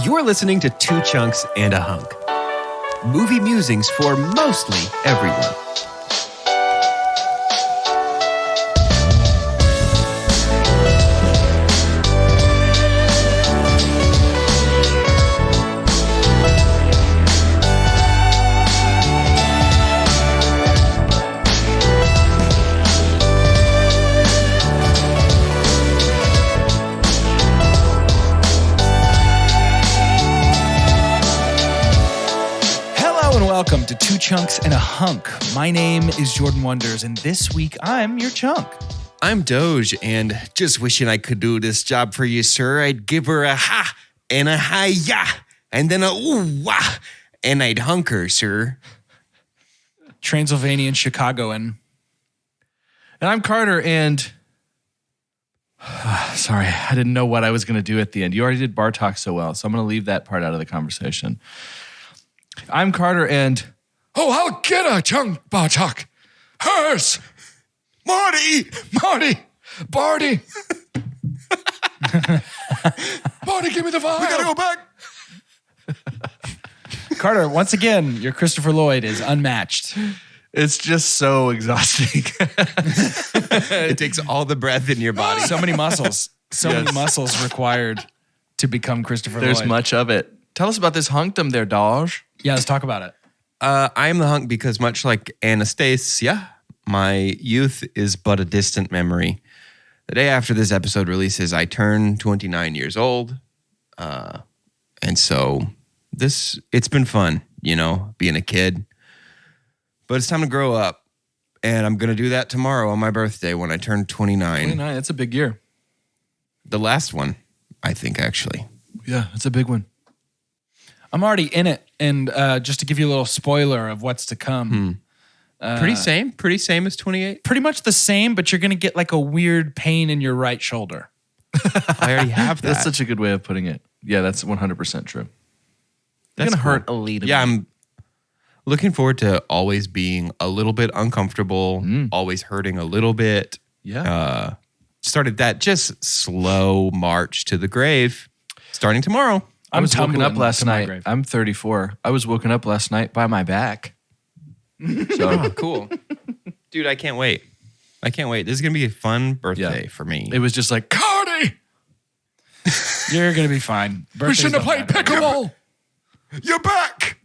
You're listening to Two Chunks and a Hunk. Movie musings for mostly everyone. Welcome to Two Chunks and a Hunk. My name is Jordan Wonders, and this week I'm your chunk. I'm Doge, and just wishing I could do this job for you, sir. I'd give her a ha and a hi-ya, and then a ooh-wah, and I'd hunk her, sir. Transylvanian Chicagoan. And I'm Carter, and sorry, I didn't know what I was going to do at the end. You already did bar talk so well, so I'm going to leave that part out of the conversation. I'm Carter, and I'll get a chunk bar talk. Hers. Marty. Barty. Marty, give me the vial. We gotta go back. Carter, once again, your Christopher Lloyd is unmatched. it's just so exhausting. It takes all the breath in your body. So many muscles. Many muscles required to become Christopher Lloyd. There's much of it. Tell us about this hunkdom there, Doge. Yeah, let's talk about it. I am the hunk because much like Anastasia, my youth is but a distant memory. The day after this episode releases, I turn 29 years old. And so it's been fun, being a kid. But it's time to grow up. And I'm going to do that tomorrow on my birthday when I turn 29. 29, that's a big year. The last one, I think, actually. Yeah, it's a big one. I'm already in it, and just to give you a little spoiler of what's to come. Pretty same as 28? Pretty much the same, but you're going to get like a weird pain in your right shoulder. I already have that. That's such a good way of putting it. Yeah, that's 100% true. That's going to cool. hurt a little bit. Yeah, I'm looking forward to always being a little bit uncomfortable, always hurting a little bit. Yeah. Started that just slow march to the grave starting tomorrow. I was woken tumbling up last to my night. grave. I'm 34. I was woken up last night by my back. So Cool. Dude, I can't wait. This is going to be a fun birthday for me. it was just like, Cardi. You're going to be fine. We shouldn't have played pickleball. You're back.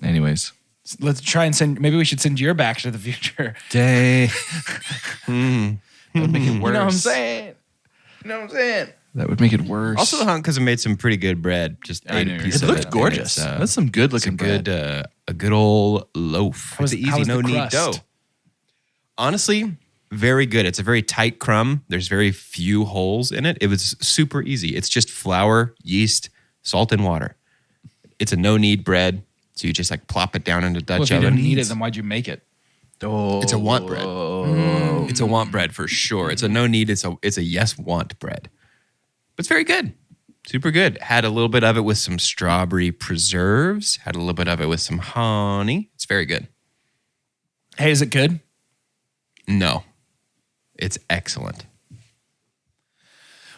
anyways. Let's try and maybe we should send your back to the future. Dang. That would make it worse. You know what I'm saying? That would make it worse. Also, the hunk because I made some pretty good bread. Just I ate know a you piece it of looked it. gorgeous. That's some good looking bread. A good old loaf. How was- It's an how easy, was the no knead crust? dough. Honestly, very good. It's a very tight crumb. There's very few holes in it. It was super easy. It's just flour, yeast, salt, and water. It's a no-knead bread, so you just like plop it down into Dutch Well, if you oven. didn't need it, then why'd you make it? Oh. It's a want bread. It's a want bread for sure. It's a no-knead. It's a yes want bread. But it's very good. Super good. Had a little bit of it with some strawberry preserves. Had a little bit of it with some honey. It's very good. Hey, is it good? No, it's excellent.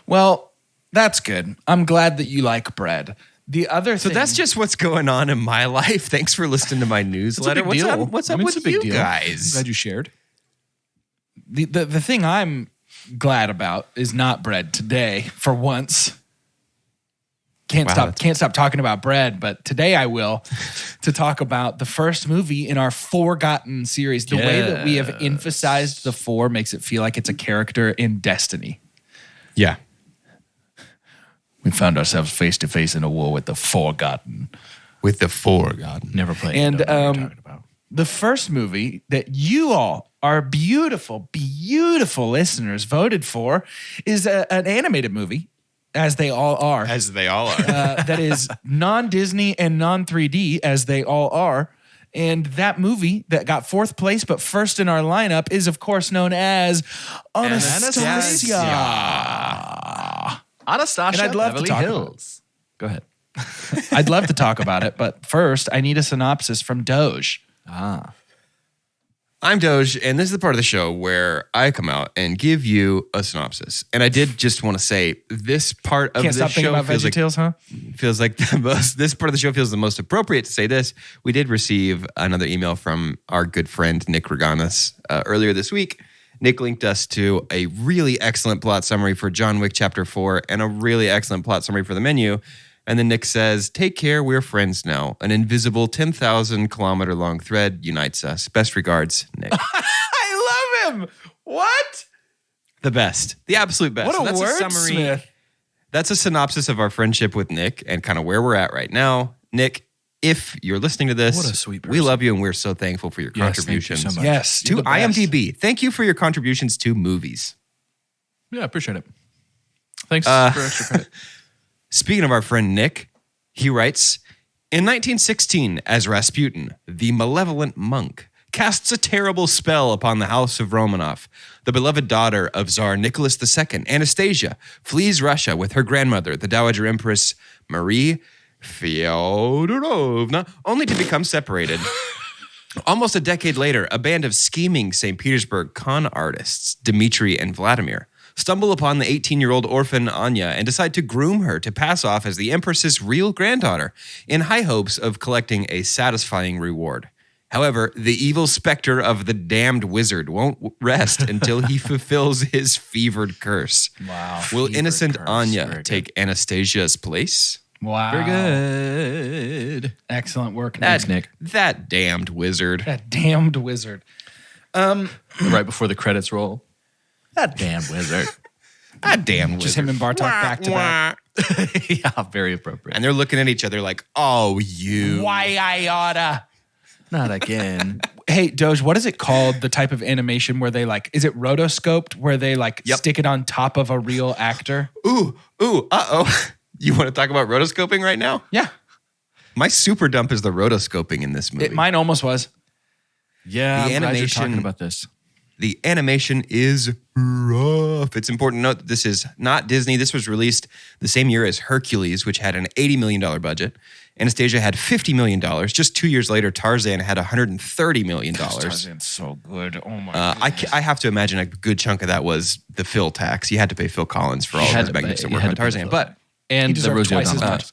Well, that's good. I'm glad that you like bread. The other So thing, that's just what's going on in my life. Thanks for listening to my newsletter. big deal. What's I up mean, with it's a big you deal. I'm guys? glad you shared. the thing I'm glad about is not bread today for once. Can't stop talking about bread, but today I will to talk about the first movie in our Forgotten series. The way that we have emphasized the four makes it feel like it's a character in Destiny. Yeah. We found ourselves face to face in a war with the Forgotten. With the Forgotten. Never played. And Don't know what you're talking about. the first movie that you all, our beautiful, beautiful listeners, voted for is an animated movie, as they all are. As they all are. That is non-Disney and non-3D, as they all are. And that movie that got fourth place but first in our lineup is, of course, known as Anastasia. Anastasia, And I'd love to Beverly talk Hills. Go ahead. I'd love to talk about it, but first, I need a synopsis from Doge. I'm Doge, and this is the part of the show where I come out and give you a synopsis. And I did just want to say this part of Can't the stop thinking show about VeggieTales, huh? feels like the most. This part of the show feels the most appropriate to say this. We did receive another email from our good friend Nick Reganis earlier this week. Nick linked us to a really excellent plot summary for John Wick Chapter 4 and a really excellent plot summary for The Menu. And then Nick says, "Take care, we're friends now. An invisible 10,000 kilometer long thread unites us. Best regards, Nick." I love him. What? The best. The absolute best. What a So that's wordsmith. That's a synopsis of our friendship with Nick and kind of where we're at right now. Nick, if you're listening to this, What a sweet we person. love you and we're so thankful for your Yes, thank you contributions so much. Yes. to you're the best. IMDb. Thank you for your contributions to movies. Yeah, appreciate it. Thanks for extra credit. Speaking of our friend Nick, he writes, in 1916, as Rasputin, the malevolent monk, casts a terrible spell upon the house of Romanov. The beloved daughter of Tsar Nicholas II, Anastasia, flees Russia with her grandmother, the Dowager Empress Marie Fyodorovna, only to become separated. Almost a decade later, a band of scheming St. Petersburg con artists, Dmitri and Vladimir, stumble upon the 18-year-old orphan Anya and decide to groom her to pass off as the Empress's real granddaughter in high hopes of collecting a satisfying reward. However, the evil specter of the damned wizard won't rest until he fulfills his fevered curse. Wow. Will Fevered innocent curse. Anya Very good. take Anastasia's place? Wow. Very good. Excellent work, Thanks, Nick. Nick. That damned wizard. That damned wizard. Right before the credits roll. That damn wizard. That damn wizard. Just him and Bartok back to back. Yeah, very appropriate. And they're looking at each other like, oh, you. Why I oughta. Not again. Hey, Doge, what is it called? The type of animation where they like, is it rotoscoped where they like Yep. stick it on top of a real actor? Ooh, uh-oh. You want to talk about rotoscoping right now? Yeah. My super dump is the rotoscoping in this movie. Mine almost was. Yeah, The I'm glad you're animation- talking about this. The animation is rough. It's important to note that this is not Disney. This was released the same year as Hercules, which had an $80 million budget. Anastasia had $50 million. Just 2 years later, Tarzan had $130 million. Tarzan's so good. Oh my God. I have to imagine a good chunk of that was the Phil tax. You had to pay Phil Collins for all of his magnificent work on Tarzan. But And He the deserved Rosie twice as O'Donnell much. tax.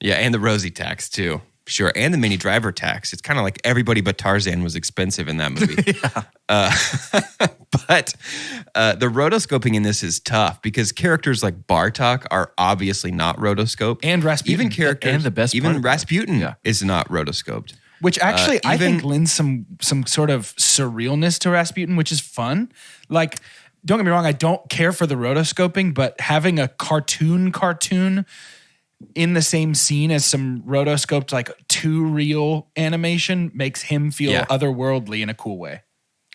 yeah, and the Rosie tax too. Sure, and the Minnie Driver tax. It's kind of like everybody but Tarzan was expensive in that movie. But the rotoscoping in this is tough because characters like Bartok are obviously not rotoscoped. And Rasputin. Even characters, And the best part even of that. Rasputin is not rotoscoped. Which actually I even- think lends some sort of surrealness to Rasputin, which is fun. Like, don't get me wrong, I don't care for the rotoscoping, but having a cartoon in the same scene as some rotoscoped, like too real animation makes him feel Yeah. otherworldly in a cool way.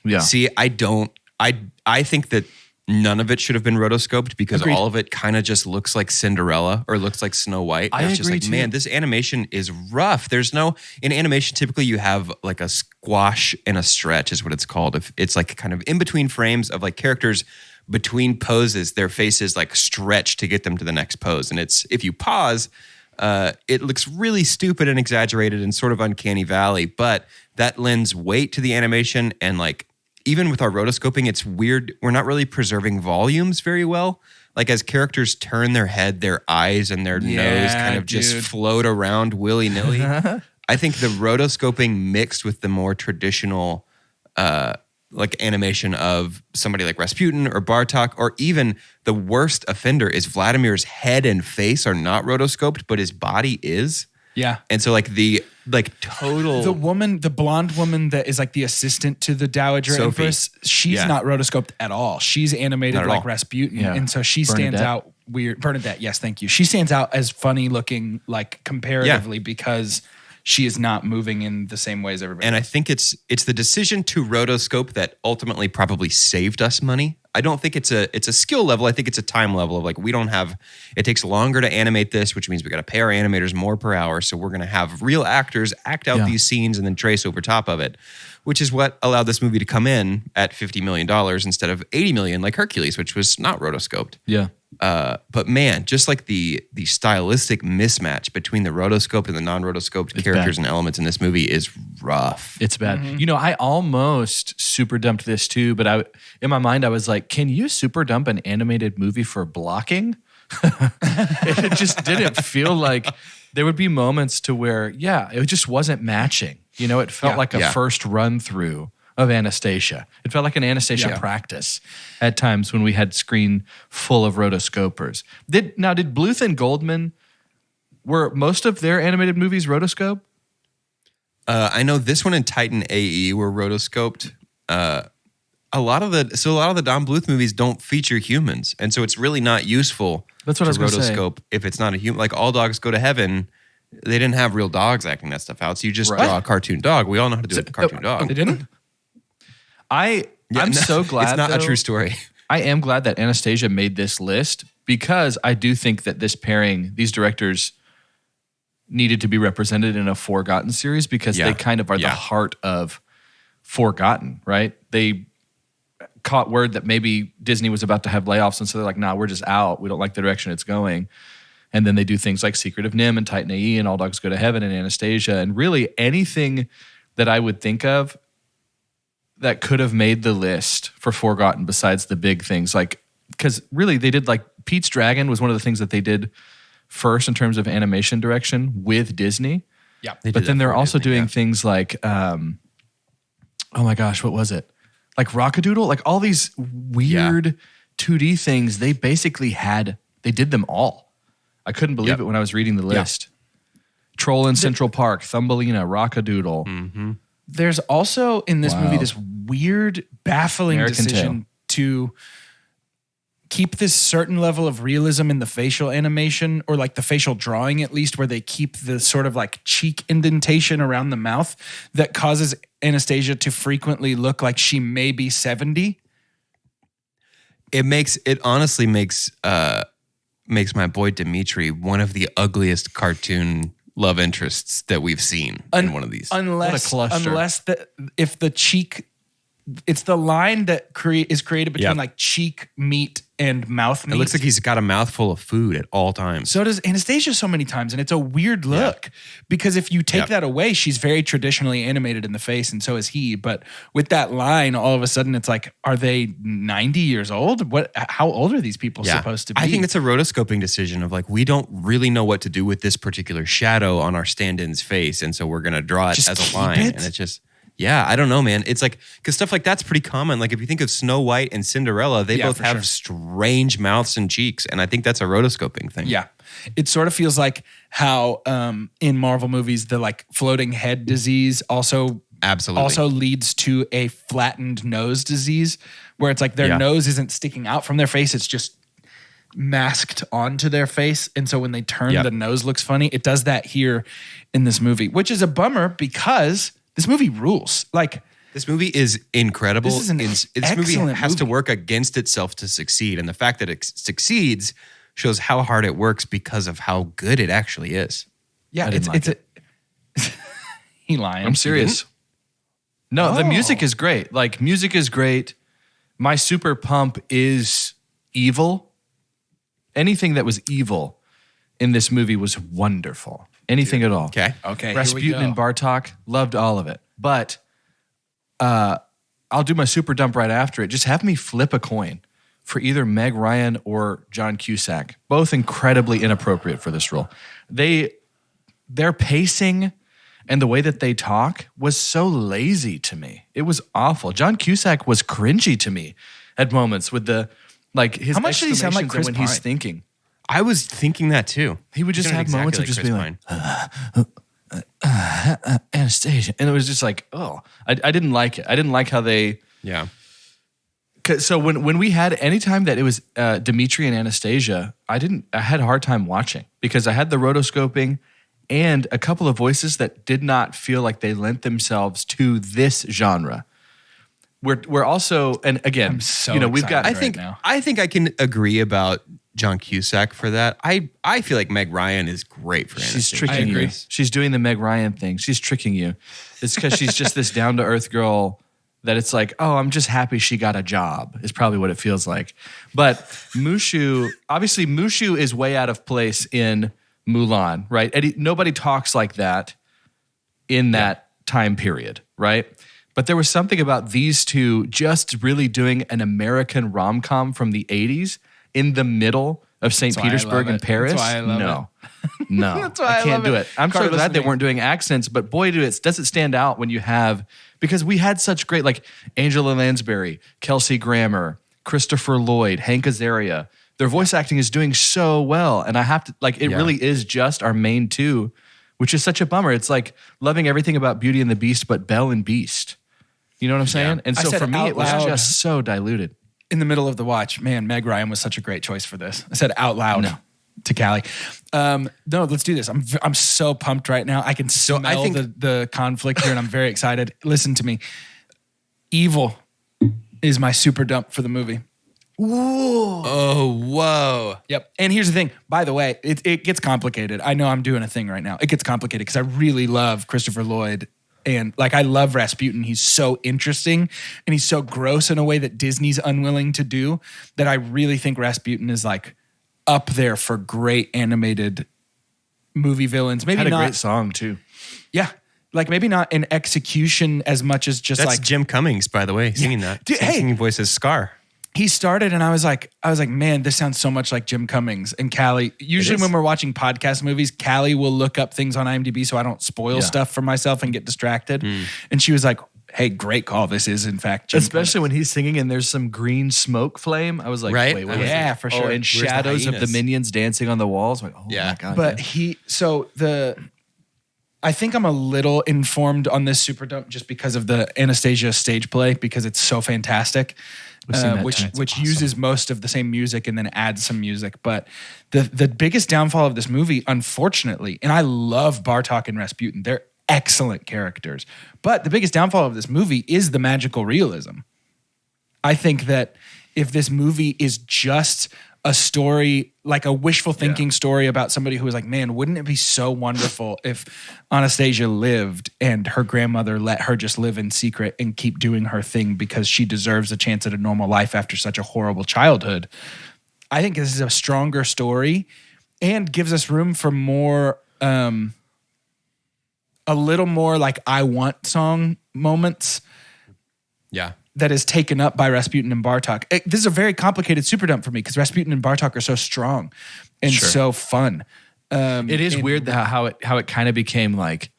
Yeah. See, I think that none of it should have been rotoscoped because Agreed. all of it kind of just looks like Cinderella or looks like Snow White. I It's just agree like, too. man, this animation is rough. There's no, in animation, typically you have like a squash and a stretch is what it's called. If it's like kind of in between frames of like characters between poses, their faces like stretch to get them to the next pose. And it's, if you pause, it looks really stupid and exaggerated and sort of uncanny valley, but that lends weight to the animation. And like, even with our rotoscoping, it's weird. We're not really preserving volumes very well. Like as characters turn their head, their eyes and their nose kind of just dude. float around willy-nilly. I think the rotoscoping mixed with the more traditional like animation of somebody like Rasputin or Bartok, or even the worst offender is Vladimir's head and face are not rotoscoped, but his body is. Yeah. And so like the total The blonde woman that is like the assistant to the Dowager Sophie. Empress, she's Yeah. not rotoscoped at all. She's animated Not at like all. Rasputin. Yeah. And so she stands Bernadette. out weird. Bernadette, yes, thank you. She stands out as funny looking, like comparatively, because she is not moving in the same ways everybody And I else. think it's the decision to rotoscope that ultimately probably saved us money. I don't think it's a skill level. I think it's a time level of like, we don't have, it takes longer to animate this, which means we got to pay our animators more per hour. So we're going to have real actors act out Yeah. these scenes and then trace over top of it, which is what allowed this movie to come in at $50 million instead of $80 million like Hercules, which was not rotoscoped. Yeah. But man, just like the stylistic mismatch between the rotoscoped and the non-rotoscoped characters and elements in this movie is rough. It's bad. You know, I almost super dumped this too, but in my mind I was like, can you super dump an animated movie for blocking? It just didn't feel like there would be moments to where, it just wasn't matching. You know, it felt like a first run through of Anastasia. It felt like an Anastasia practice at times when we had screen full of rotoscopers. Did Bluth and Goldman, were most of their animated movies rotoscope? I know this one and Titan AE were rotoscoped. A lot of the Don Bluth movies don't feature humans, and so it's really not useful. That's what I was going to say. Rotoscope if it's not a human. Like All Dogs Go to Heaven, they didn't have real dogs acting that stuff out, so you just draw a cartoon dog. We all know how to do a cartoon dog. They didn't? I'm so glad it's not though, a true story. I am glad that Anastasia made this list because I do think that this pairing, these directors needed to be represented in a Forgotten series because they kind of are the heart of Forgotten, right? They caught word that maybe Disney was about to have layoffs, and so they're like, nah, we're just out. We don't like the direction it's going. And then they do things like Secret of Nim and Titan AE and All Dogs Go to Heaven and Anastasia. And really anything that I would think of that could have made the list for Forgotten besides the big things. Like, because really they did like Pete's Dragon was one of the things that they did first in terms of animation direction with Disney. Yeah. But then they're also doing things like, oh my gosh, what was it? Like Rockadoodle, like all these weird 2D things, they basically they did them all. I couldn't believe it when I was reading the list. Troll in Central Park, Thumbelina, Rockadoodle. Mm-hmm. There's also in this movie this weird, baffling American decision to keep this certain level of realism in the facial animation, or like the facial drawing at least, where they keep the sort of like cheek indentation around the mouth that causes Anastasia to frequently look like she may be 70. It honestly makes my boy Dimitri one of the ugliest cartoon love interests that we've seen in one of these. Unless if the cheek, it's the line that is created between like cheek meat and mouth meat. It looks like he's got a mouthful of food at all times. So does Anastasia so many times, and it's a weird look because if you take that away, she's very traditionally animated in the face, and so is he. But with that line, all of a sudden, it's like, are they 90 years old? How old are these people supposed to be? I think it's a rotoscoping decision of like, we don't really know what to do with this particular shadow on our stand-in's face, and so we're going to draw it Just as a keep line, it? and it's just. Yeah, I don't know, man. It's like, because stuff like that's pretty common. Like if you think of Snow White and Cinderella, they both have strange mouths and cheeks. And I think that's a rotoscoping thing. Yeah. It sort of feels like how in Marvel movies, the like floating head disease also leads to a flattened nose disease, where it's like their nose isn't sticking out from their face. It's just masked onto their face. And so when they turn, the nose looks funny. It does that here in this movie, which is a bummer because this movie rules. Like, this movie is incredible. This movie has to work against itself to succeed, and the fact that it succeeds shows how hard it works because of how good it actually is. Yeah, he lying. I'm serious. No, the music is great. Like, music is great. My super pump is evil. Anything that was evil in this movie was wonderful. Anything at all. Okay. Rasputin and Bartok, loved all of it. But I'll do my super dump right after it. Just have me flip a coin for either Meg Ryan or John Cusack. Both incredibly inappropriate for this role. Their pacing and the way that they talk was so lazy to me. It was awful. John Cusack was cringy to me at moments with his How much did he sound like Chris when Pine? he's thinking. I was thinking that too. He would just have moments of just being like, Anastasia. And it was just like, oh, I didn't like it. I didn't like how they... Yeah. So when we had, anytime that it was Dimitri and Anastasia, I had a hard time watching because I had the rotoscoping and a couple of voices that did not feel like they lent themselves to this genre. We're also, and again, I'm so we've got... excited right now. I think I can agree about John Cusack for that. I feel like Meg Ryan is great for Anastasia. She's tricking you. She's doing the Meg Ryan thing. She's tricking you. It's because she's just this down-to-earth girl That it's like, oh, I'm just happy she got a job is probably what it feels like. But Mushu, obviously Mushu is way out of place in Mulan, right? Nobody talks like that in that time period, right? But there was something about these two just really doing an American rom-com from the 80s in the middle of St. Petersburg and Paris. That's why I love it. No, That's why I can't do it. I'm so glad listening. they weren't doing accents, but boy, does it stand out when you have, because we had such great, like Angela Lansbury, Kelsey Grammer, Christopher Lloyd, Hank Azaria. Their voice acting is doing so well. And I have to, like, it really is just our main two, which is such a bummer. It's like loving everything about Beauty and the Beast, but Belle and Beast. You know what I'm saying? Yeah. And so for me, it was just so diluted. In the middle of the watch, man, Meg Ryan was such a great choice for this. I said out loud to Callie. No, let's do this. I'm so pumped right now. I can smell the conflict here, and I'm very excited. Listen to me. Evil is my super dump for the movie. Ooh. Oh, whoa. Yep. And here's the thing. By the way, it gets complicated. I know I'm doing a thing right now. It gets complicated because I really love Christopher Lloyd. And like, I love Rasputin. He's so interesting and he's so gross in a way that Disney's unwilling to do, that I really think Rasputin is like up there for great animated movie villains. Maybe had not a great song too. Yeah. Like maybe not in execution as much as just That's like Jim Cummings, by the way, singing that. Dude, singing voice as Scar. he started and I was like, man, this sounds so much like Jim Cummings. And Callie, usually when we're watching podcast movies, Callie will look up things on IMDb so I don't spoil stuff for myself and get distracted. And she was like, hey, great call. This is in fact Jim Especially Cummings. when he's singing and there's some green smoke flame. I was like, Right? wait, what is Yeah, it? for sure. Oh, and Where's the shadows of the hyenas? minions dancing on the walls. I'm like, oh my God. But I think I'm a little informed on this super dump just because of the Anastasia stage play, because it's so fantastic. Which uses most of the same music and then adds some music. But the biggest downfall of this movie, unfortunately, and I love Bartok and Rasputin, they're excellent characters. But the biggest downfall of this movie is the magical realism. I think that if this movie is just a story, like a wishful thinking story about somebody who was like, man, wouldn't it be so wonderful if Anastasia lived and her grandmother let her just live in secret and keep doing her thing because she deserves a chance at a normal life after such a horrible childhood. I think this is a stronger story and gives us room for more, a little more like I Want song moments. Yeah. That is taken up by Rasputin and Bartok. This is a very complicated super dump for me because Rasputin and Bartok are so strong and so fun. It is weird how it kind of became like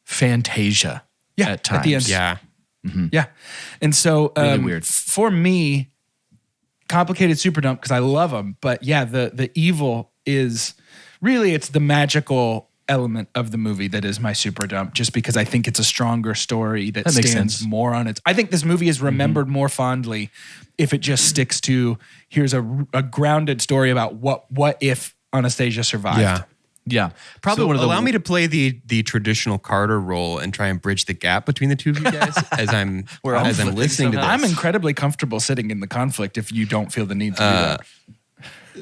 Fantasia at times. At the end. Yeah. Mm-hmm. Yeah. And so really weird. For me, complicated super dump because I love them. But yeah, the evil is really, it's the magical element of the movie that is my super dump, just because I think it's a stronger story that stands more on its. I think this movie is remembered more fondly if it just sticks to here's a grounded story about what if Anastasia survived. Yeah. Probably one of the. Allow me to play the traditional Carter role and try and bridge the gap between the two of you guys as I'm listening to this. I'm incredibly comfortable sitting in the conflict if you don't feel the need to do that.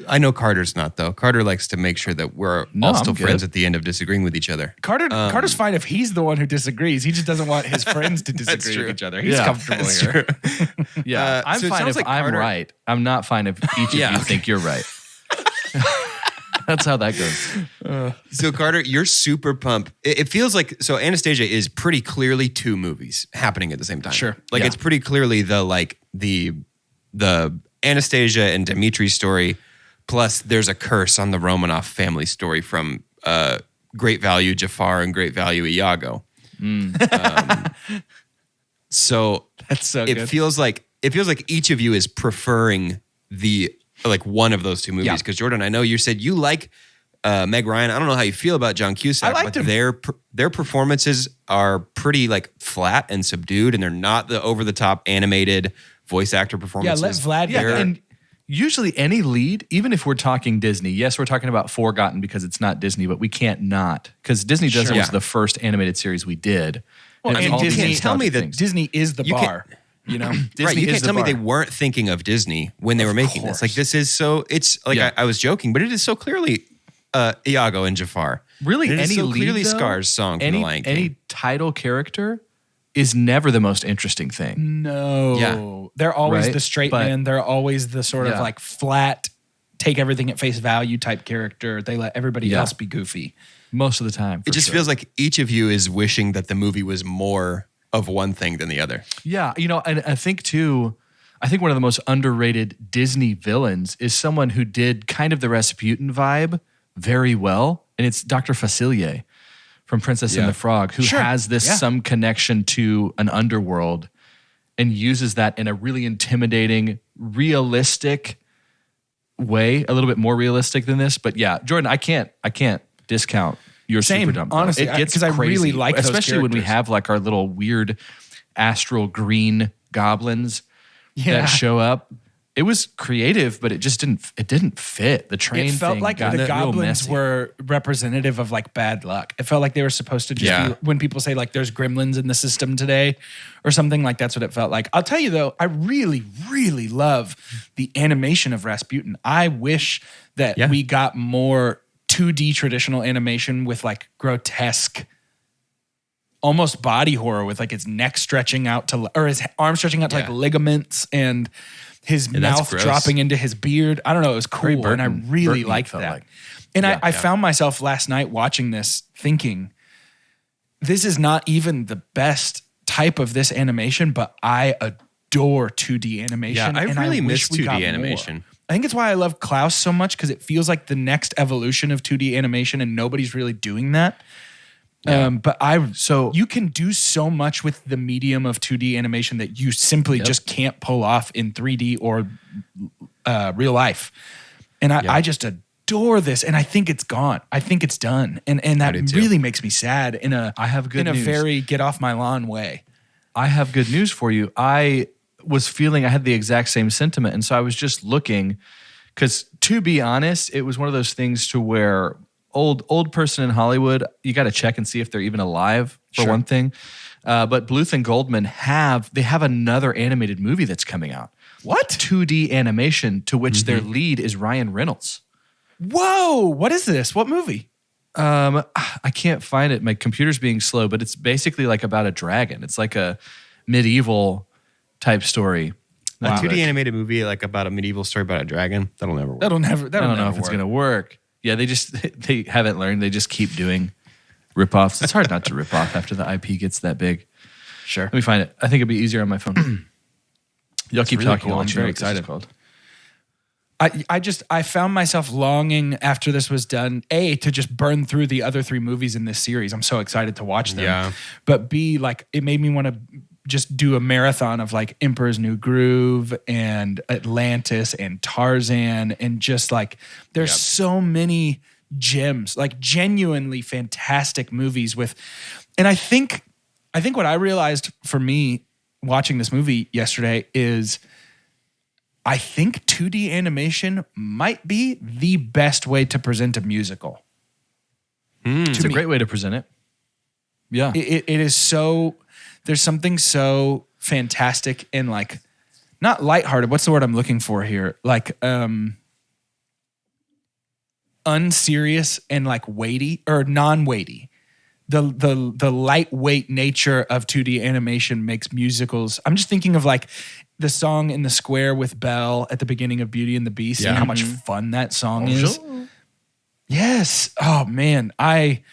I know Carter's not, though. Carter likes to make sure that we're all still friends at the end of disagreeing with each other. Carter's fine if he's the one who disagrees. He just doesn't want his friends to disagree with each other. He's comfortable here. Yeah, I'm fine if I'm right. I'm not fine if each of you think you're right. That's how that goes. So Carter, you're super pumped. It feels like, so Anastasia is pretty clearly two movies happening at the same time. Sure. Like it's pretty clearly the Anastasia and Dmitri story. Plus, there's a curse on the Romanov family story from Great Value Jafar and Great Value Iago. So that's so good. It feels like each of you is preferring one of those two movies. Because Jordan, I know you said you like Meg Ryan. I don't know how you feel about John Cusack, but their performances are pretty like flat and subdued, and they're not the over the top animated voice actor performances. Yeah, let Vlad. And usually any lead, even if we're talking Disney, yes, we're talking about Forgotten because it's not Disney, but we can't not, because Disney Doesn't was the first animated series we did. Well, and Disney, tell me that Disney is the bar. You know, Disney right? You can't tell me they weren't thinking of Disney when they were making this. Like this is so. It's like I was joking, but it is so clearly Iago and Jafar. Really, it any is so lead, clearly though? Scar's song from The Lion King. Any title character is never the most interesting thing. No. Yeah. They're always Right? the straight But- man. They're always the sort of Yeah. like flat, take everything at face value type character. They let everybody else be goofy. Most of the time. It just feels like each of you is wishing that the movie was more of one thing than the other. Yeah, and I think too, one of the most underrated Disney villains is someone who did kind of the Rasputin vibe very well, and it's Dr. Facilier from Princess and the Frog, who has this some connection to an underworld and uses that in a really intimidating, realistic way, a little bit more realistic than this. But yeah, Jordan, I can't discount your Same, super dump. honestly, It gets 'cause I crazy, really like those especially when we characters. have like our little weird astral green goblins that show up. It was creative, but it just didn't fit. The train It felt thing like got the real goblins messy. were representative of like bad luck. It felt like they were supposed to just be, when people say like there's gremlins in the system today or something, like that's what it felt like. I'll tell you though, I really, really love the animation of Rasputin. I wish that we got more 2D traditional animation with like grotesque, almost body horror with like his neck stretching out to, or his arm stretching out to like ligaments and his mouth dropping into his beard. I don't know. It was cool. And I really liked that. like. And I found myself last night watching this thinking, this is not even the best type of this animation, but I adore 2D animation. Yeah, I and really wish miss we 2D got animation. more. I think it's why I love Klaus so much, because it feels like the next evolution of 2D animation and nobody's really doing that. But you can do so much with the medium of 2D animation that you simply just can't pull off in 3D or real life. And I just adore this, and I think it's gone. I think it's done, and that really makes me sad in a very get off my lawn way. I have good news for you. I was feeling I had the exact same sentiment, and so I was just looking because, to be honest, it was one of those things to where old person in Hollywood, you got to check and see if they're even alive for one thing. But Bluth and Goldman have another animated movie that's coming out. What? 2D animation to which their lead is Ryan Reynolds. Whoa! What is this? What movie? I can't find it. My computer's being slow, but it's basically like about a dragon. It's like a medieval type story. A 2D animated movie like about a medieval story about a dragon. That'll never work. I don't know if it's going to work. Yeah, they haven't learned. They just keep doing ripoffs. It's hard not to rip off after the IP gets that big. Sure. Let me find it. I think it'd be easier on my phone. Y'all keep really talking. cool. I'll I'm let you know very what this is excited. called. I found myself longing after this was done, A, to just burn through the other 3 movies in this series. I'm so excited to watch them. Yeah. But B, like it made me want to just do a marathon of like Emperor's New Groove and Atlantis and Tarzan, and just like there's so many gems, like genuinely fantastic movies with. And I think what I realized for me watching this movie yesterday is I think 2D animation might be the best way to present a musical. It's a great way to present it. Yeah. It is so, there's something so fantastic and like, not lighthearted. What's the word I'm looking for here? Like, unserious and like weighty or non-weighty. The lightweight nature of 2D animation makes musicals. I'm just thinking of like the song in the square with Belle at the beginning of Beauty and the Beast and how much fun that song is. Yes. Oh man. I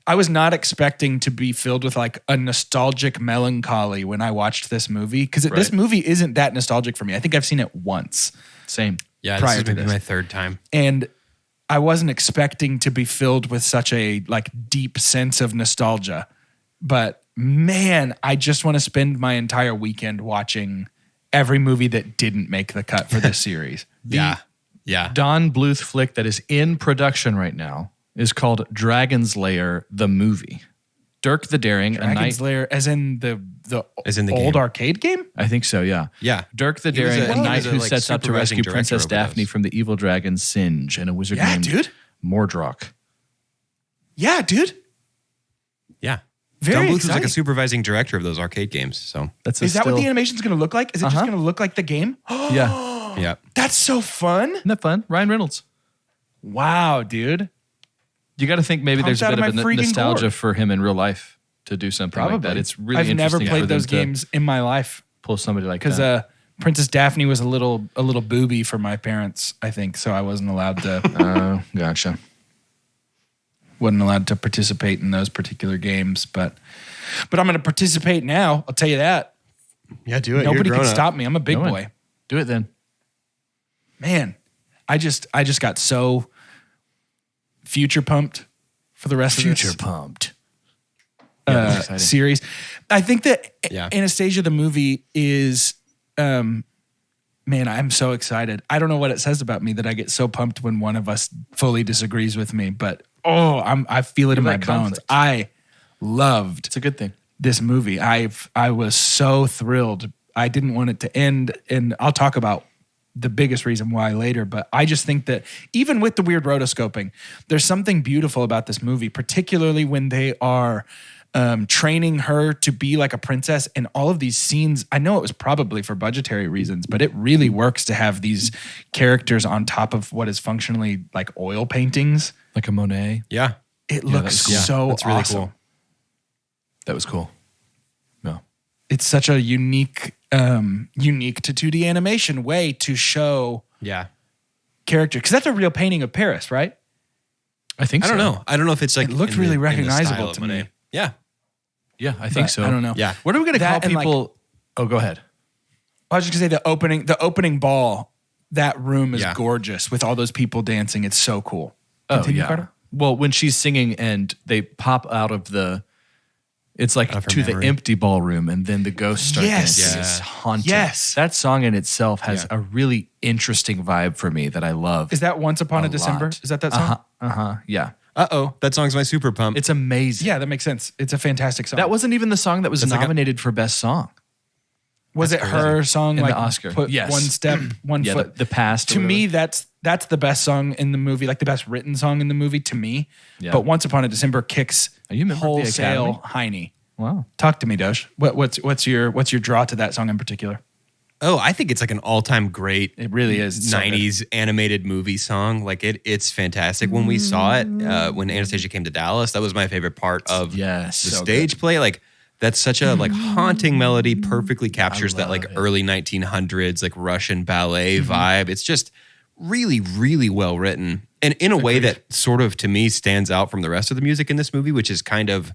was not expecting to be filled with like a nostalgic melancholy when I watched this movie, because this movie isn't that nostalgic for me. I think I've seen it once. Same. Yeah, prior this to is maybe this. my 3rd time. And I wasn't expecting to be filled with such a like deep sense of nostalgia. But man, I just want to spend my entire weekend watching every movie that didn't make the cut for this series. Yeah. Don Bluth flick that is in production right now is called Dragon's Lair, the movie. Dirk the Daring, Dragon's Lair, as in the old game. arcade game? I think so, yeah. Yeah. Dirk the He was Daring, a- a he knight was a, who like, sets out to supervising rescue director Princess over Daphne those. from the evil dragon Singe and a wizard Yeah, named dude. Mordrock. Yeah, dude. Yeah. Very Don Bluth was like exciting. a supervising director of those arcade games. So Is that what the animation's going to look like? Is it just going to look like the game? Yeah. yeah. That's so fun. Isn't that fun? Ryan Reynolds. Wow, dude. You got to think maybe there's a Pumped bit out of of a my freaking nostalgia gourd. for him in real life to do something like that. It's really I've interesting. never played those games in my life. Pull somebody like that. Because Princess Daphne was a little booby for my parents, I think, so I wasn't allowed to. Gotcha. Wasn't allowed to participate in those particular games, but I'm going to participate now. I'll tell you that. Yeah, do it. Nobody can stop me. I'm a big boy. Do it then. Man, I just got so future pumped for the rest of this. Future pumped. Series. I think that Anastasia the movie is, man, I'm so excited. I don't know what it says about me that I get so pumped when one of us fully disagrees with me, but I feel it in my bones. I loved. It's a good thing. This movie. I was so thrilled. I didn't want it to end, and I'll talk about the biggest reason why later, but I just think that even with the weird rotoscoping, there's something beautiful about this movie, particularly when they are training her to be like a princess, and all of these scenes. I know it was probably for budgetary reasons, but it really works to have these characters on top of what is functionally like oil paintings. Like a Monet. Yeah. It looks so that's really awesome. cool. That was cool. No. It's such a unique to 2D animation way to show character, because that's a real painting of Paris, right? I think so. I don't know if it's like it looked really recognizable to me. Yeah. Yeah, I think so. I don't know. Yeah. What are we going to call people? Go ahead. I was just going to say the opening ball, that room is gorgeous with all those people dancing. It's so cool. Continue, Carter? Well, when she's singing and they pop out of it's like to the empty ballroom, and then the ghosts start dancing. It's haunting. Yes. That song in itself has a really interesting vibe for me that I love. Is that Once Upon a December? lot. Is that song? Yeah. That song's my super pump. It's amazing. Yeah, that makes sense. It's a fantastic song. That wasn't even the song that was nominated for Best Song. Was it her song? In like the Oscar. Put Yes. one step, one Yeah, foot. the past. To me, that's the best song in the movie, like the best written song in the movie to me. Yeah. But Once Upon a December kicks Are you a member of the wholesale Academy? Heine. Wow. Talk to me, Dosh. What's your draw to that song in particular? Oh, I think it's like an all-time great. It really is. It's 90s animated movie song. Like it's fantastic. When we saw it, when Anastasia came to Dallas, that was my favorite part of the stage play. Like that's such a like haunting melody, perfectly captures that like early 1900s like Russian ballet vibe. It's just really, really well written, and in a way that sort of to me stands out from the rest of the music in this movie, which is kind of.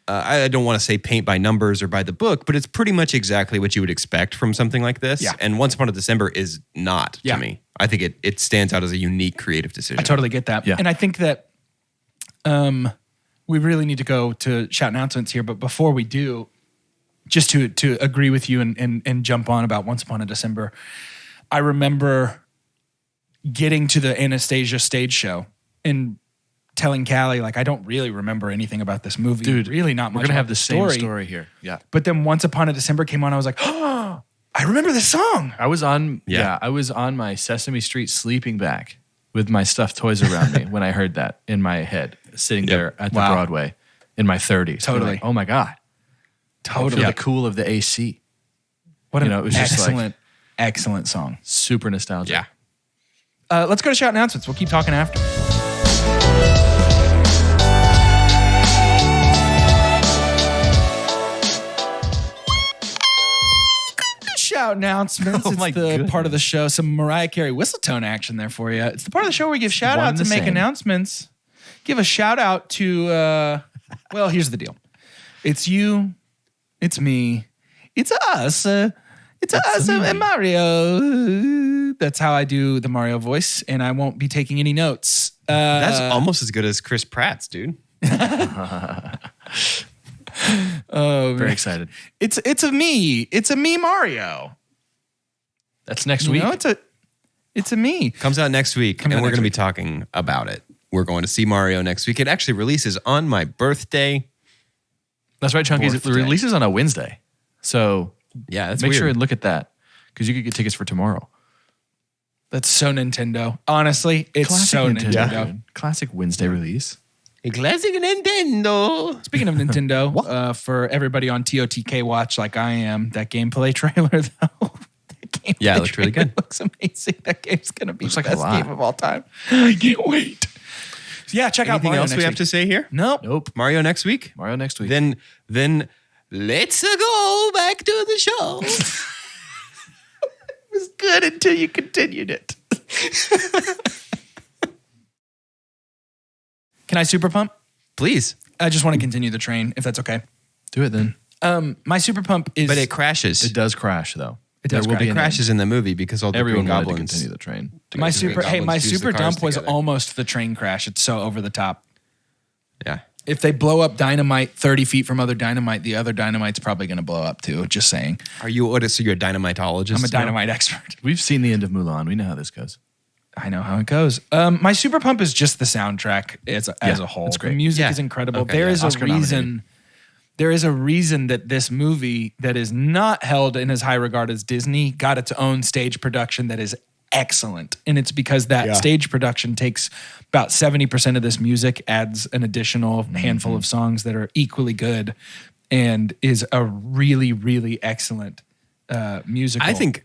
I don't want to say paint by numbers or by the book, but it's pretty much exactly what you would expect from something like this. Yeah. And Once Upon a December is not to me. I think it stands out as a unique creative decision. I totally get that. Yeah. And I think that we really need to go to shout announcements here. But before we do, just to agree with you and jump on about Once Upon a December, I remember getting to the Anastasia stage show and telling Callie, like, I don't really remember anything about this movie. Dude, really not much. We're going to have the same story here. Yeah. But then Once Upon a December came on, I was like, oh, I remember this song. I was on my Sesame Street sleeping bag with my stuffed toys around me when I heard that in my head, sitting there at the Broadway in my 30s. Totally. Like, oh my God. Totally. I feel the cool of the AC. What an it was just excellent song. Super nostalgic. Yeah. Let's go to shout announcements. We'll keep talking after. Shout announcements. Oh it's my the goodness. part of the show. Some Mariah Carey whistle-tone action there for you. It's the part of the show where we give shout outs and make announcements. Give a shout out to, well, here's the deal. It's you. It's me. It's us. It's us and Mario. That's how I do the Mario voice, and I won't be taking any notes. That's almost as good as Chris Pratt's, dude. Oh, Very excited. It's a me. It's a me Mario. That's next week. No, it's a me. Comes out next week, and we're going to be talking about it. We're going to see Mario next week. It actually releases on my birthday. That's right, Chunky. It releases on a Wednesday. So yeah, that's make weird. sure and look at that because you could get tickets for tomorrow. That's so Nintendo. Honestly, it's Classic so Nintendo. Dude. Classic Wednesday release. A classic Nintendo. Speaking of Nintendo, for everybody on TOTK watch like I am, that gameplay trailer though. It looked really good. Looks amazing. That game's gonna be Looks the like a best lot. game of all time. I can't wait. Yeah, check out Anything Mario else next we have week. to say here? Nope. Mario next week? Mario next week. Then let's go back to the show. It was good until you continued it. Can I super pump? Please. I just want to continue the train, if that's okay. Do it then. My super pump is... But it crashes. It does crash, though. It does crash. It crashes in the movie because all the Everyone Green wanted to Goblins. continue the train. My Green super Goblins fuse the cars dump was together. almost the train crash. It's so over the top. Yeah. If they blow up dynamite 30 feet from other dynamite, the other dynamite's probably going to blow up too. Just saying. So you're a dynamitologist? I'm a now? dynamite expert. We've seen the end of Mulan. We know how this goes. I know how it goes. My super pump is just the soundtrack as a whole. it's great. The music Yeah. is incredible. Okay, There yeah. is a Oscar reason. nominated. There is a reason that this movie that is not held in as high regard as Disney got its own stage production that is excellent. And it's because that stage production takes about 70% of this music, adds an additional handful of songs that are equally good, and is a really, really excellent musical. I think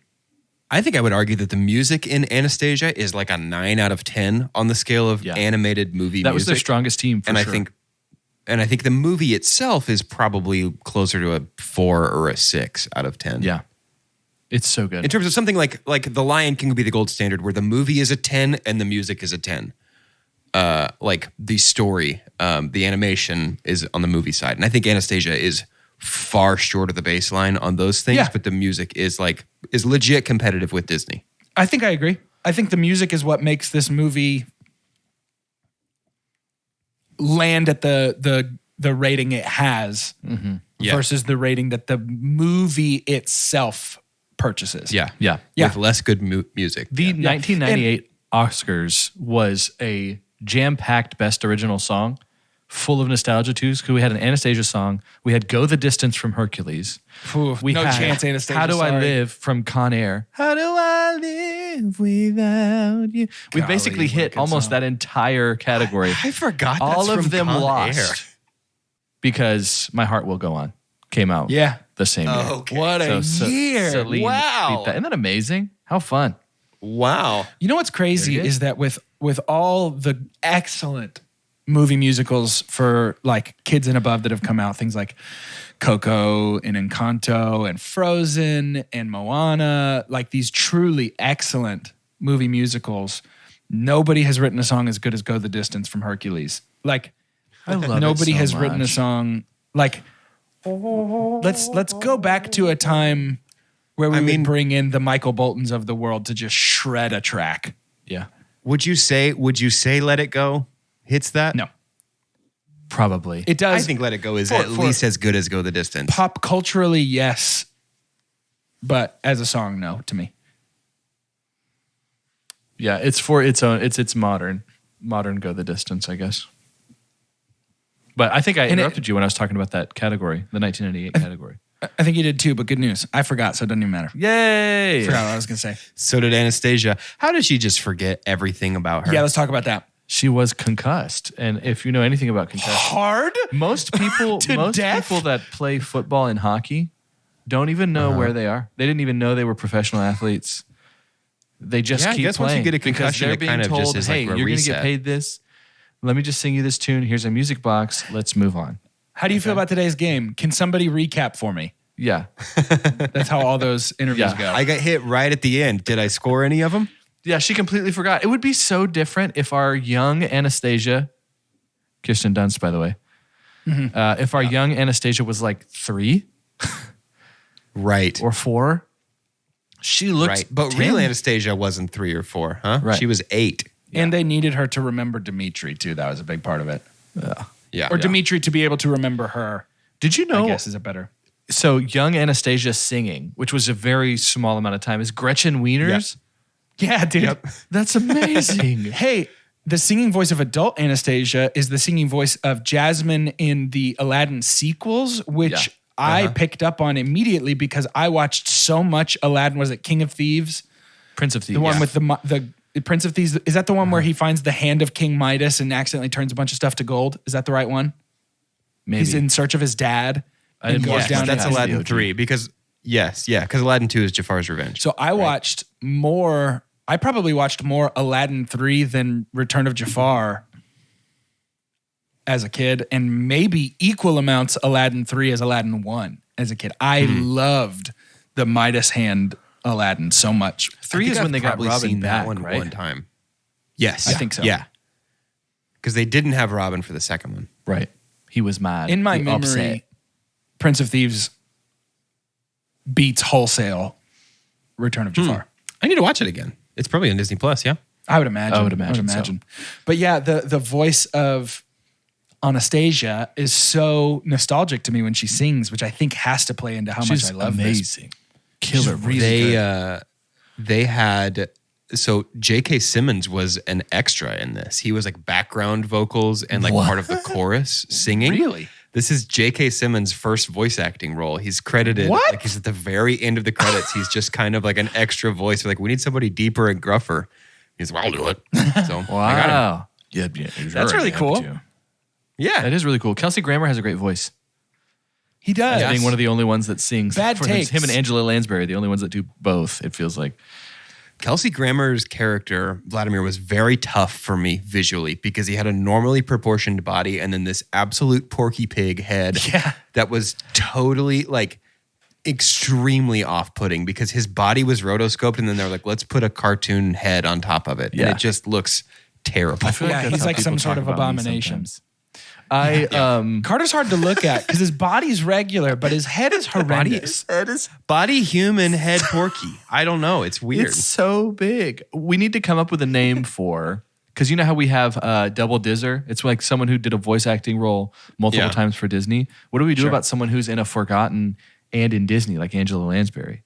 I would argue that the music in Anastasia is like a 9 out of 10 on the scale of animated movie That was music. their strongest team, for and sure. I think the movie itself is probably closer to a 4 or a 6 out of 10. Yeah. It's so good. In terms of something like The Lion King would be the gold standard, where the movie is a 10 and the music is a 10. Like the story, the animation is on the movie side, and I think Anastasia is far short of the baseline on those things. Yeah. But the music is legit competitive with Disney. I think I agree. I think the music is what makes this movie land at the rating it has versus the rating that the movie itself purchases. Yeah. Yeah. With less good music. The 1998 Oscars was a jam-packed Best Original Song, full of nostalgia too. Because we had an Anastasia song, we had "Go the Distance" from Hercules, we no had chance, Anastasia. "How Do I sorry. Live" from Con Air. How do I live without you? We Golly, basically what a hit good almost song. that entire category. I forgot All that's of from them Con lost Air. because "My Heart Will Go On" came out. Yeah. The same year. Okay. What a year. Celine Wow. beat that. Isn't that amazing? How fun. Wow. You know what's crazy is that with all the excellent movie musicals for like kids and above that have come out, things like Coco and Encanto and Frozen and Moana, like these truly excellent movie musicals, nobody has written a song as good as "Go the Distance" from Hercules. Like I love nobody it so has written a much. song like let's go back to a time where we would bring in the Michael Boltons of the world to just shred a track. Yeah. Would you say "Let It Go" hits that? No. Probably. It does. I think "Let It Go" is For- at for- least as good as "Go the Distance." Pop culturally, yes. But as a song, no, to me. Yeah, it's for its own. It's modern "Go the Distance," I guess. But I think I interrupted you when I was talking about that category, the 1998 category. I think you did too, but good news. I forgot, so it doesn't even matter. Yay! Forgot what I was going to say. So did Anastasia. How did she just forget everything about her? Yeah, let's talk about that. She was concussed, and if you know anything about concussion, Hard? most people death? that play football and hockey don't even know where they are. They didn't even know they were professional athletes. They just I keep guess once you playing get a because concussion, they're it being kind of told, just is like "Hey, a you're going to reset." get paid this. Let me just sing you this tune. Here's a music box. Let's move on." How do you feel about today's game? Can somebody recap for me? Yeah, That's how all those interviews Yeah. go. I got hit right at the end. Did I score any of them? yeah. She completely forgot. It would be so different if our young Anastasia, Kirsten Dunst, by the way, if our young Anastasia was like 3 Right. or 4. She looked Right. But 10. real Anastasia wasn't 3 or 4, huh? Right. She was 8. And they needed her to remember Dimitri, too. That was a big part of it. Yeah. Or Dimitri to be able to remember her, Did you know? I guess is a better. So young Anastasia singing, which was a very small amount of time, is Gretchen Wieners. Yeah, dude. That's amazing. Hey, the singing voice of adult Anastasia is the singing voice of Jasmine in the Aladdin sequels, which Yeah. I picked up on immediately because I watched so much Aladdin. Was it King of Thieves? Prince of Thieves. The one with the Prince of Thieves. Is that the one where he finds the hand of King Midas and accidentally turns a bunch of stuff to gold? Is that the right one? Maybe. He's in search of his dad. I didn't and watch goes that. down That's into- Aladdin OG. 3 because Aladdin 2 is Jafar's Revenge. So I watched more. I probably watched more Aladdin 3 than Return of Jafar as a kid, and maybe equal amounts Aladdin 3 as Aladdin 1 as a kid. I loved the Midas hand Aladdin so much. 3 is when they got Robin back, right? one time. Yes. I think so. Yeah. Because they didn't have Robin for the second one. Right. He was mad. In my He memory, upset. Prince of Thieves beats wholesale Return of Jafar. I need to watch it again. It's probably on Disney Plus, yeah? I would imagine. I would imagine so. But yeah, the voice of Anastasia is so nostalgic to me when she sings, which I think has to play into how much I love amazing. this. Killer. Really They had... So J.K. Simmons was an extra in this. He was like background vocals and like part of the chorus singing. Really? This is J.K. Simmons' first voice acting role. He's credited. What? Like he's at the very end of the credits. He's just kind of like an extra voice. They're like, we need somebody deeper and gruffer. He's like, I'll do it. So I got him. Yeah, That's really cool. Yeah. That is really cool. Kelsey Grammer has a great voice. He does. Being one of the only ones that sings. Bad takes. Him and Angela Lansbury, the only ones that do both, it feels like. Kelsey Grammer's character, Vladimir, was very tough for me visually because he had a normally proportioned body and then this absolute Porky Pig head that was totally like extremely off-putting because his body was rotoscoped and then they're like, let's put a cartoon head on top of it. Yeah. And it just looks terrible. I feel like he's like some sort of abomination. Carter's hard to look at because his body's regular, but his head is horrendous. Body human, head Porky. I don't know. It's weird. It's so big. We need to come up with a name for, because you know how we have Double Dizzer? It's like someone who did a voice acting role multiple times for Disney. What do we do about someone who's in a Forgotten and in Disney, like Angela Lansbury?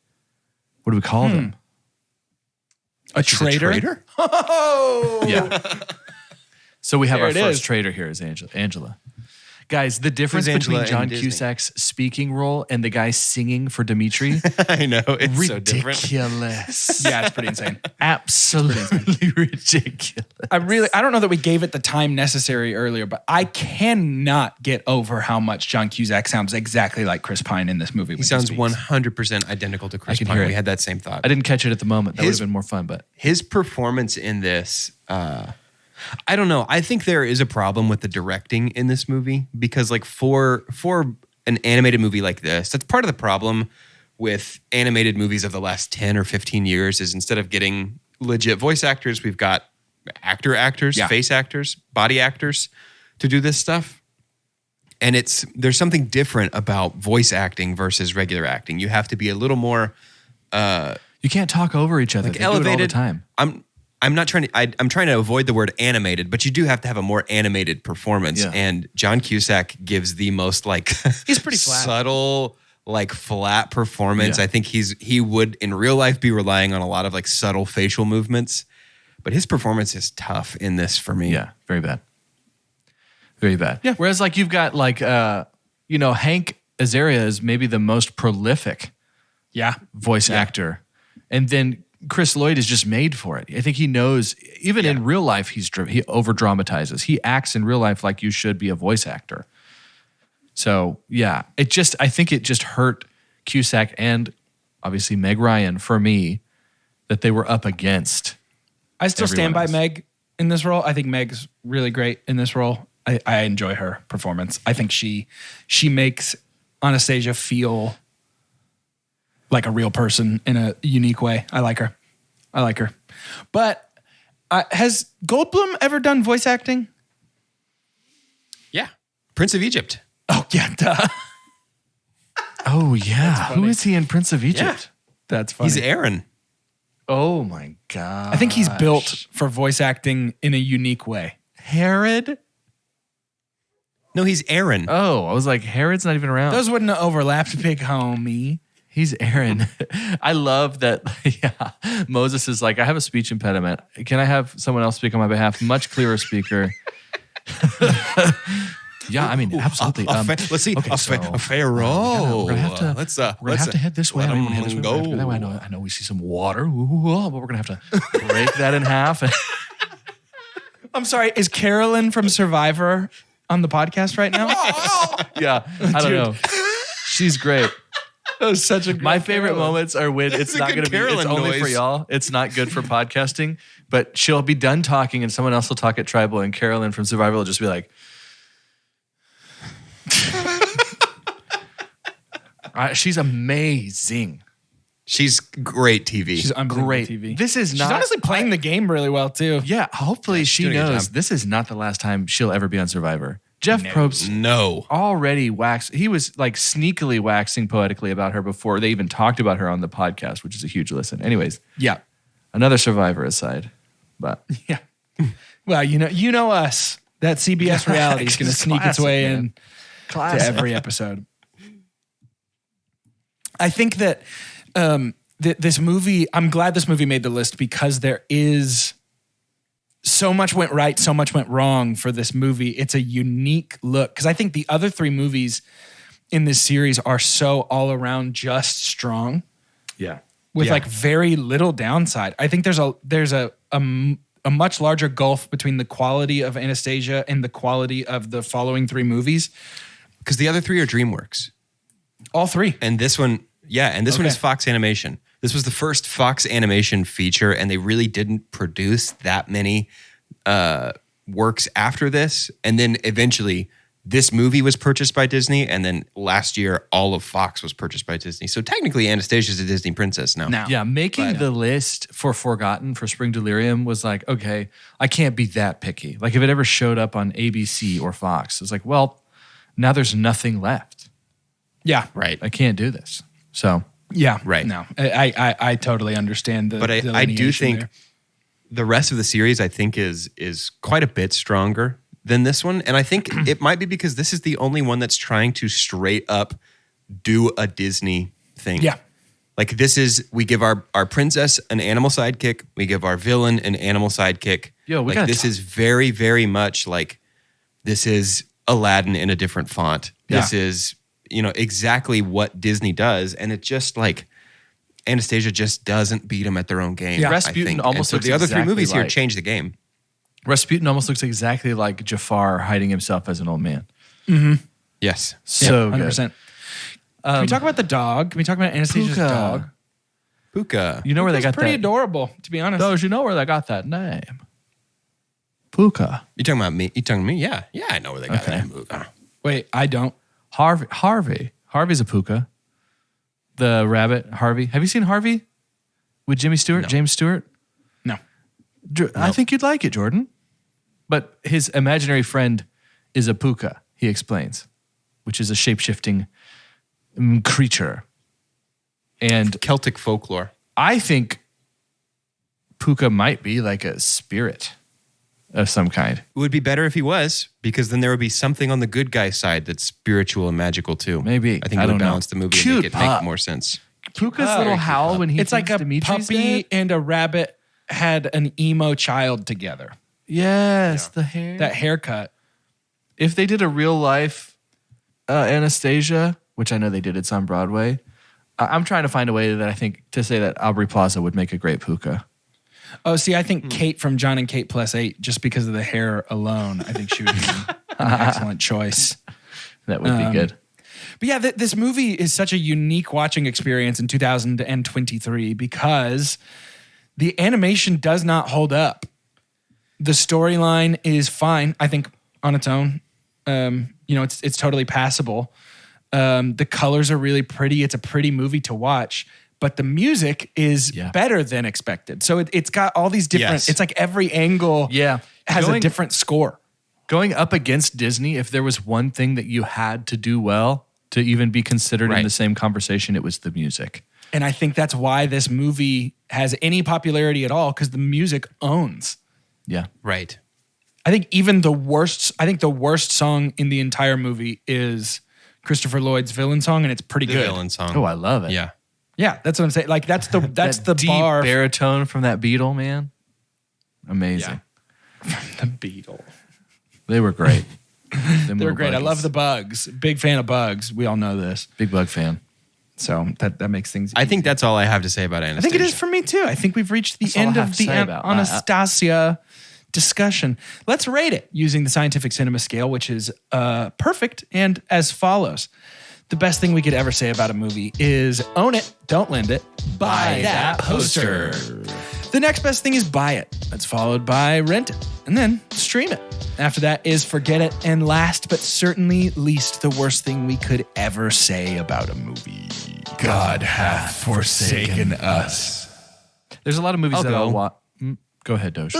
What do we call them? A traitor? Oh! Yeah. So we have There our it first is. traitor here is Angela. Guys, the difference Angela between John in Disney? Cusack's speaking role and the guy singing for Dimitri, I know. It's so different. ridiculous. Yeah, it's pretty insane. Absolutely ridiculous. I don't know that we gave it the time necessary earlier, but I cannot get over how much John Cusack sounds exactly like Chris Pine in this movie. He sounds 100% identical to Chris can Pine. hear it. We had that same thought. I didn't catch it at the moment. That would have been more fun, but His performance in this, I don't know. I think there is a problem with the directing in this movie because, like, for an animated movie like this, that's part of the problem with animated movies of the last 10 or 15 years is instead of getting legit voice actors, we've got actors, face actors, body actors to do this stuff. And there's something different about voice acting versus regular acting. You have to be a little more you can't talk over each other. like They elevated. do it all the time. I'm not trying to. I'm trying to avoid the word animated, but you do have to have a more animated performance. Yeah. And John Cusack gives the most like He's pretty flat. subtle, like flat performance. Yeah. I think he would in real life be relying on a lot of like subtle facial movements, but his performance is tough in this for me. Yeah, very bad. Very bad. Yeah. Whereas like you've got like Hank Azaria is maybe the most prolific voice actor. And then Chris Lloyd is just made for it. I think he knows, even in real life, he over dramatizes. He acts in real life like you should be a voice actor. So yeah, I think it just hurt Cusack and obviously Meg Ryan for me that they were up against. I still stand by else. Meg in this role. I think Meg's really great in this role. I enjoy her performance. I think she makes Anastasia feel like a real person in a unique way. I like her. But has Goldblum ever done voice acting? Yeah. Prince of Egypt. Oh, yeah, duh. Oh yeah, who is he in Prince of Egypt? That's funny. He's Aaron. Oh my god! I think he's built for voice acting in a unique way. Herod. No, he's Aaron. Oh, I was like, Herod's not even around. Those wouldn't have overlapped, big homie. He's Aaron. I love that. Yeah, Moses is like, I have a speech impediment. Can I have someone else speak on my behalf? Much clearer speaker. Yeah, I mean, absolutely. Let's see. Okay, A pharaoh. We're gonna have to. Let's head this way. I don't even head this way. go. That way. I know we see some water, but we're gonna have to break that in half. I'm sorry, is Carolyn from Survivor on the podcast right now? Yeah, I don't know. She's great. That was such a great My favorite Carolyn. moments are when it's a not good going to be, it's Carolyn only for noise. y'all. It's not good for podcasting, but she'll be done talking and someone else will talk at Tribal and Carolyn from Survivor will just be like, She's amazing. She's great TV. She's unbelievable Great TV. She's honestly playing the game really well too. Yeah, hopefully she knows this is not the last time she'll ever be on Survivor. Jeff Probst already waxed. He was like sneakily waxing poetically about her before they even talked about her on the podcast, which is a huge listen. Anyways, yeah, another Survivor aside, but yeah. Well, you know us. That CBS reality is going to sneak its way in to every episode. I think that this movie, I'm glad this movie made the list because there is so much went right, so much went wrong for this movie. It's a unique look because I think the other three movies in this series are so all around just strong. Yeah. With like very little downside. I think there's a much larger gulf between the quality of Anastasia and the quality of the following three movies. Because the other three are DreamWorks. All three. And this one, one is Fox Animation. This was the first Fox Animation feature, and they really didn't produce that many works after this. And then eventually, this movie was purchased by Disney, and then last year, all of Fox was purchased by Disney. So technically, Anastasia's a Disney princess now. Yeah, making the list for Forgotten for Spring Delirium was like, okay, I can't be that picky. Like if it ever showed up on ABC or Fox, it's like, well, now there's nothing left. Yeah, right. I can't do this. So yeah, right. No, I totally understand the. But I do think the rest of the series, I think, is quite a bit stronger than this one. And I think it might be because this is the only one that's trying to straight up do a Disney thing. Yeah. Like this is, we give our princess an animal sidekick. We give our villain an animal sidekick. This is very, very much like, this is Aladdin in a different font. Yeah. This is, exactly what Disney does. And it just like, Anastasia just doesn't beat them at their own game. Yeah. Rasputin almost looks the other three movies here change the game. Rasputin almost looks exactly like Jafar hiding himself as an old man. Mm-hmm. Yes. So 100%. Can we talk about the dog? Can we talk about Anastasia's dog? Puka. You know where they got that? Pretty adorable, to be honest. Those, you know where they got that name? Puka. You talking about me? You talking to me? Yeah. Yeah, I know where they got that name. Puka. Wait, I don't. Harvey. Harvey's a puka. The rabbit, Harvey. Have you seen Harvey with Jimmy Stewart? No. James Stewart? No. I think you'd like it, Jordan. But his imaginary friend is a puka, he explains, which is a shape-shifting creature. And Celtic folklore. I think puka might be like a spirit of some kind. It would be better if he was, because then there would be something on the good guy side that's spiritual and magical too. Maybe. I think it would balance the movie and make it make more sense. Puka's little howl when he it's like a Dimitri's puppy dead? and a rabbit had an emo child together. Yes, the hair. That haircut. If they did a real life Anastasia, which I know they did, it's on Broadway, I'm trying to find a way that I think to say that Aubrey Plaza would make a great puka. Oh, see, I think Kate from John and Kate +8, just because of the hair alone, I think she would be an excellent choice. That would be good. But yeah, this movie is such a unique watching experience in 2023 because the animation does not hold up. The storyline is fine, I think, on its own. It's totally passable. The colors are really pretty. It's a pretty movie to watch. But the music is better than expected. So it's got all these different... Yes. It's like every angle has a different score. Going up against Disney, if there was one thing that you had to do well to even be considered in the same conversation, it was the music. And I think that's why this movie has any popularity at all, because the music owns. Yeah. Right. I think even the worst song in the entire movie is Christopher Lloyd's villain song, and it's pretty good. Villain song. Oh, I love it. Yeah. Yeah, that's what I'm saying. Like that's the deep bar. baritone from that Beatle, man. Amazing. The Beatle. They were great. They were great. I love the Bugs. Big fan of Bugs. We all know this. Big Bug fan. So that makes things easy. I think that's all I have to say about Anastasia. I think it is for me too. I think we've reached the end of the Anastasia discussion. Let's rate it using the scientific cinema scale, which is perfect and as follows. The best thing we could ever say about a movie is own it, don't lend it, buy that poster. The next best thing is buy it. That's followed by rent it and then stream it. After that is forget it. And last but certainly least, the worst thing we could ever say about a movie. God hath forsaken us. There's a lot of movies that I'll watch. Go ahead, Doge.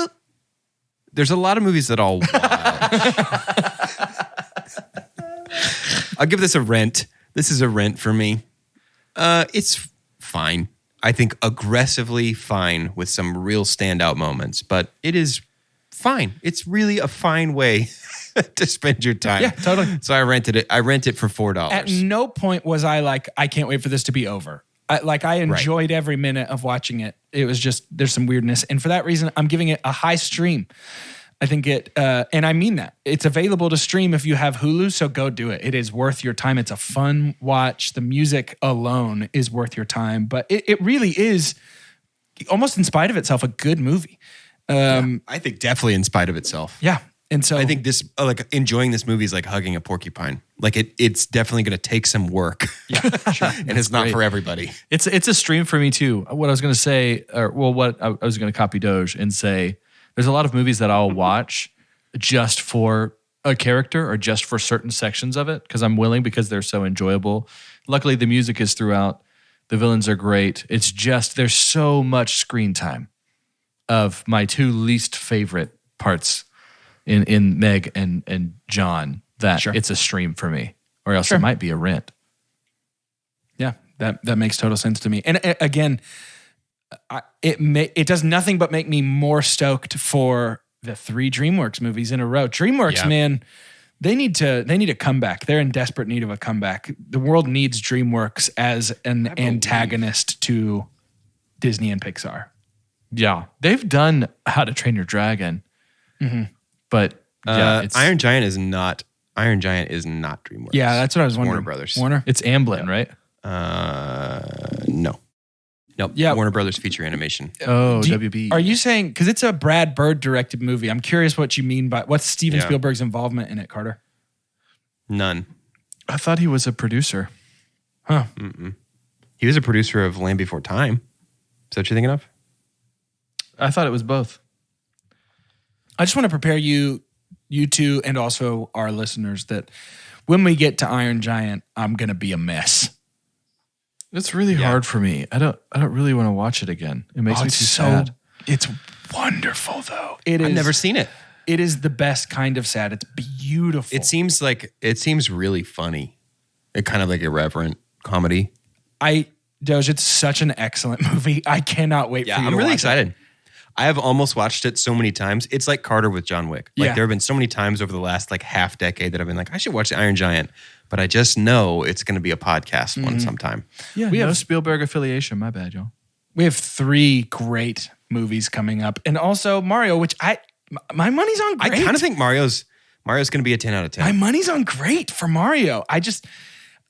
There's a lot of movies that I'll watch. I'll give this a rent. This is a rent for me. It's fine. I think aggressively fine with some real standout moments, but it is fine. It's really a fine way to spend your time. Yeah, totally. So I rented it. I rent it for $4. At no point was I like, I can't wait for this to be over. I enjoyed every minute of watching it. It was just, there's some weirdness. And for that reason, I'm giving it a high stream. I think it, and I mean that. It's available to stream if you have Hulu, so go do it. It is worth your time. It's a fun watch. The music alone is worth your time, but it really is, almost in spite of itself, a good movie. I think definitely in spite of itself. Yeah. And so I think this, like enjoying this movie is like hugging a porcupine. Like it's definitely going to take some work. Yeah, sure. And it's not for everybody. It's a stream for me too. What I was going to say, what I was going to copy Doge and say, there's a lot of movies that I'll watch just for a character or just for certain sections of it because I'm willing because they're so enjoyable. Luckily, the music is throughout. The villains are great. It's just there's so much screen time of my two least favorite parts in Meg and John that it's a stream for me or else it might be a rent. Yeah, that makes total sense to me. And again, it does nothing but make me more stoked for the 3 DreamWorks movies in a row. DreamWorks, man, they need a comeback. They're in desperate need of a comeback. The world needs DreamWorks as an antagonist to Disney and Pixar. Yeah, they've done How to Train Your Dragon, but Iron Giant is not DreamWorks. Yeah, that's what I was wondering. Warner Brothers. Warner? It's Amblin, right? No. Nope. Yeah. Warner Brothers feature animation. Oh, WB. Are you saying, because it's a Brad Bird directed movie, I'm curious what you mean by, what's Steven Spielberg's involvement in it, Carter? None. I thought he was a producer. Huh. Mm-mm. He was a producer of Land Before Time. Is that what you're thinking of? I thought it was both. I just want to prepare you two, and also our listeners that when we get to Iron Giant, I'm going to be a mess. It's really hard for me. I don't really want to watch it again. It makes me too sad. It's wonderful though. I've never seen it. It is the best kind of sad. It's beautiful. It seems really funny. It kind of like irreverent comedy. Doge, it's such an excellent movie. I cannot wait for you to watch it. I'm really excited. I have almost watched it so many times. It's like Carter with John Wick. Like there have been so many times over the last like half decade that I've been like, I should watch the Iron Giant. But I just know it's going to be a podcast one sometime. Yeah, we have Spielberg affiliation. My bad, y'all. We have 3 great movies coming up. And also Mario, which my money's on great. I kind of think Mario's going to be a 10 out of 10. My money's on great for Mario.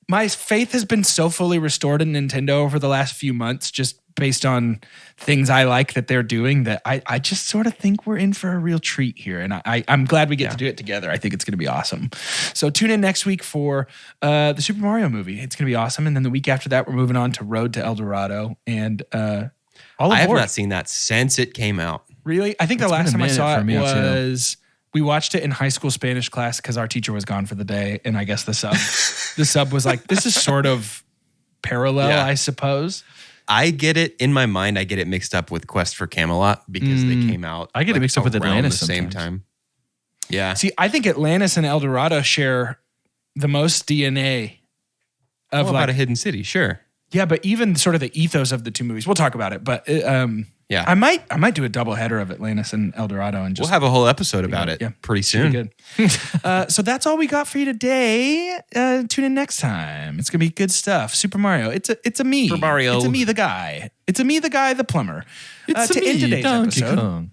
My faith has been so fully restored in Nintendo over the last few months, just based on things I like that they're doing, that I just sort of think we're in for a real treat here. And I'm glad we get to do it together. I think it's going to be awesome. So tune in next week for the Super Mario movie. It's going to be awesome. And then the week after that, we're moving on to Road to El Dorado. And all aboard. I have not seen that since it came out. Really? I think the last time I saw it was... We watched it in high school Spanish class because our teacher was gone for the day. And I guess the sub was like, this is sort of parallel, I suppose. I get it in my mind. I get it mixed up with Quest for Camelot because they came out. I get it mixed up with Atlantis at the same time. Yeah. See, I think Atlantis and El Dorado share the most DNA of about a hidden city. Sure. Yeah, but even sort of the ethos of the 2 movies. We'll talk about it, but I might do a double header of Atlantis and El Dorado, and we'll have a whole episode about it pretty soon. Good. So that's all we got for you today. Tune in next time. It's gonna be good stuff. Super Mario. It's a me. Super Mario. It's a me the guy. It's a me the guy the plumber. It's to me, end today's Donkey episode. Kong.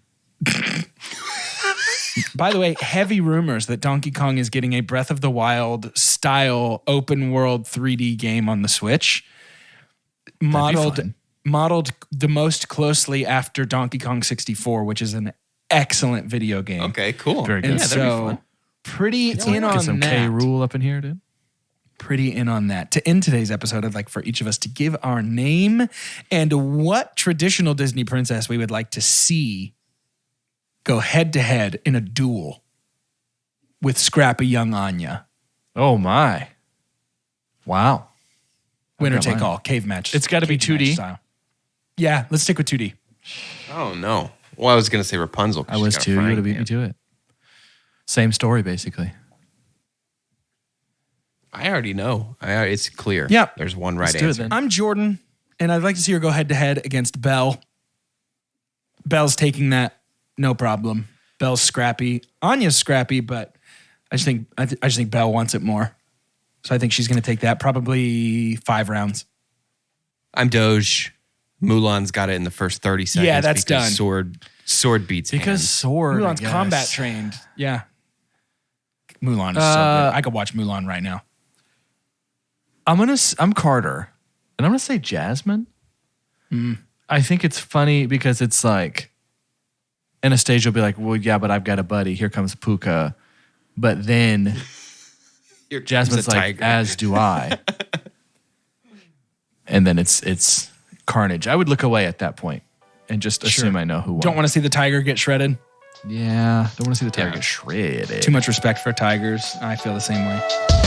By the way, heavy rumors that Donkey Kong is getting a Breath of the Wild style open world 3D game on the Switch. Modeled the most closely after Donkey Kong 64, which is an excellent video game. Okay, cool. Very good. And Yeah, that'd be so fun. pretty in Get on some that. K. Rool up in here, dude. pretty in on that. To end today's episode, I'd like for each of us to give our name and what traditional Disney princess we would like to see go head-to-head in a duel with scrappy young Anya. Oh, my. Wow. Winner take all, cave match. It's got to be 2D. Style. Yeah, let's stick with 2D. Oh, no. Well, I was going to say Rapunzel. I was too. You would have beat me to it. Same story, basically. I already know. It's clear. Yeah. There's one right Let's do it answer. then. I'm Jordan, and I'd like to see her go head-to-head against Belle. Belle's taking that, no problem. Belle's scrappy. Anya's scrappy, but I just think Belle wants it more. So I think she's going to take that probably 5 rounds. I'm Doge. Mulan's got it in the first 30 seconds. Yeah, that's done. Sword beats Because hands. sword. Mulan's combat trained. Yeah. Mulan is so good. I could watch Mulan right now. I'm Carter, and I'm gonna say Jasmine. I think it's funny because it's like Anastasia will be like, "Well, yeah, but I've got a buddy. Here comes Puka," but then Jasmine's like, "As do I," and then it's carnage. I would look away at that point and just assume I know who won. Don't want to see the tiger get shredded. Yeah, don't want to see the tiger get shredded. Too much respect for tigers. I feel the same way.